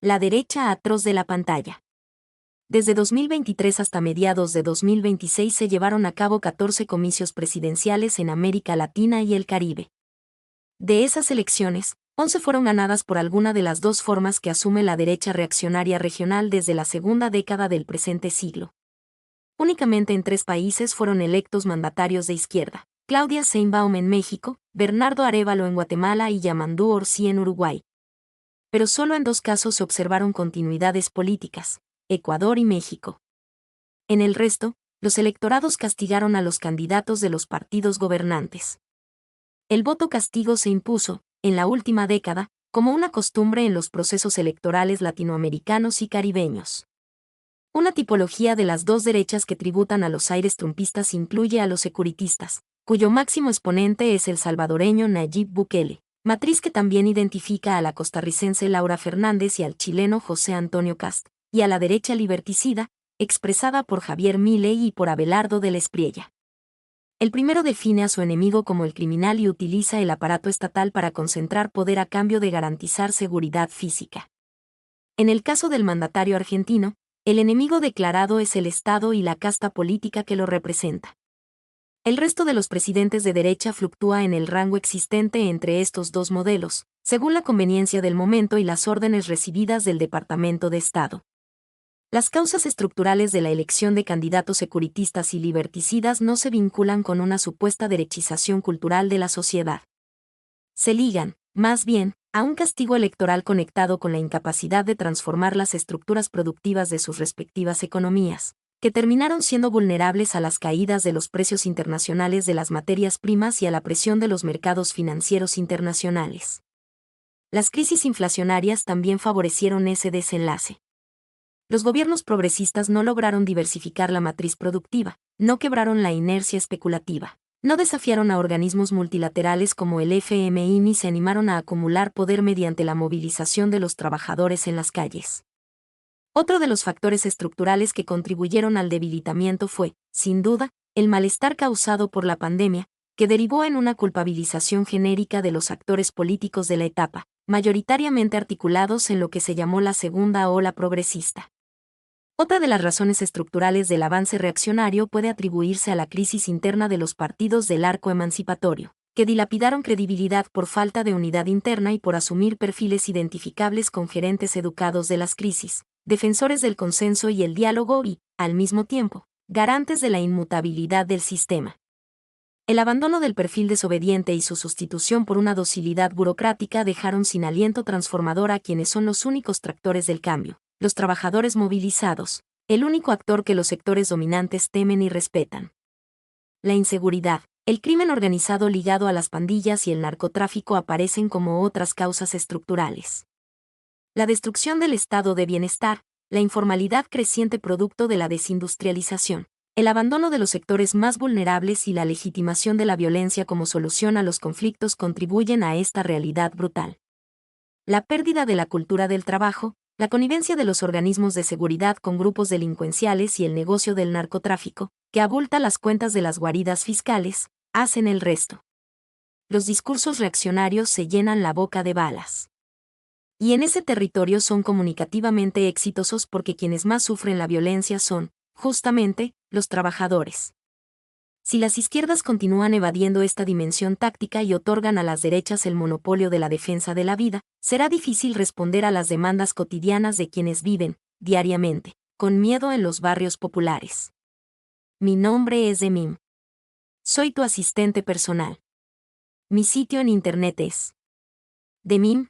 La derecha atroz de la pantalla. Desde 2023 hasta mediados de 2026 se llevaron a cabo 14 comicios presidenciales en América Latina y el Caribe. De esas elecciones, 11 fueron ganadas por alguna de las dos formas que asume la derecha reaccionaria regional desde la segunda década del presente siglo. Únicamente en 3 países fueron electos mandatarios de izquierda: Claudia Sheinbaum en México, Bernardo Arévalo en Guatemala y Yamandú Orsi en Uruguay. Pero solo en 2 casos se observaron continuidades políticas: Ecuador y México. En el resto, los electorados castigaron a los candidatos de los partidos gobernantes. El voto castigo se impuso, en la última década, como una costumbre en los procesos electorales latinoamericanos y caribeños. Una tipología de las dos derechas que tributan a los aires trumpistas incluye a los securitistas, cuyo máximo exponente es el salvadoreño Nayib Bukele, matriz que también identifica a la costarricense Laura Fernández y al chileno José Antonio Kast, y a la derecha liberticida, expresada por Javier Milei y por Abelardo del Espriella. El primero define a su enemigo como el criminal y utiliza el aparato estatal para concentrar poder a cambio de garantizar seguridad física. En el caso del mandatario argentino, el enemigo declarado es el Estado y la casta política que lo representa. El resto de los presidentes de derecha fluctúa en el rango existente entre estos dos modelos, según la conveniencia del momento y las órdenes recibidas del Departamento de Estado. Las causas estructurales de la elección de candidatos securitistas y liberticidas no se vinculan con una supuesta derechización cultural de la sociedad. Se ligan, más bien, a un castigo electoral conectado con la incapacidad de transformar las estructuras productivas de sus respectivas economías, que terminaron siendo vulnerables a las caídas de los precios internacionales de las materias primas y a la presión de los mercados financieros internacionales. Las crisis inflacionarias también favorecieron ese desenlace. Los gobiernos progresistas no lograron diversificar la matriz productiva, no quebraron la inercia especulativa, no desafiaron a organismos multilaterales como el FMI ni se animaron a acumular poder mediante la movilización de los trabajadores en las calles. Otro de los factores estructurales que contribuyeron al debilitamiento fue, sin duda, el malestar causado por la pandemia, que derivó en una culpabilización genérica de los actores políticos de la etapa, mayoritariamente articulados en lo que se llamó la segunda ola progresista. Otra de las razones estructurales del avance reaccionario puede atribuirse a la crisis interna de los partidos del arco emancipatorio, que dilapidaron credibilidad por falta de unidad interna y por asumir perfiles identificables con gerentes educados de las crisis, defensores del consenso y el diálogo y, al mismo tiempo, garantes de la inmutabilidad del sistema. El abandono del perfil desobediente y su sustitución por una docilidad burocrática dejaron sin aliento transformador a quienes son los únicos tractores del cambio: los trabajadores movilizados, el único actor que los sectores dominantes temen y respetan. La inseguridad, el crimen organizado ligado a las pandillas y el narcotráfico aparecen como otras causas estructurales. La destrucción del estado de bienestar, la informalidad creciente producto de la desindustrialización, el abandono de los sectores más vulnerables y la legitimación de la violencia como solución a los conflictos contribuyen a esta realidad brutal. La pérdida de la cultura del trabajo, la connivencia de los organismos de seguridad con grupos delincuenciales y el negocio del narcotráfico, que abulta las cuentas de las guaridas fiscales, hacen el resto. Los discursos reaccionarios se llenan la boca de balas. Y en ese territorio son comunicativamente exitosos porque quienes más sufren la violencia son, justamente, los trabajadores. Si las izquierdas continúan evadiendo esta dimensión táctica y otorgan a las derechas el monopolio de la defensa de la vida, será difícil responder a las demandas cotidianas de quienes viven, diariamente, con miedo en los barrios populares. Mi nombre es Demim. Soy tu asistente personal. Mi sitio en internet es demim.es.tl.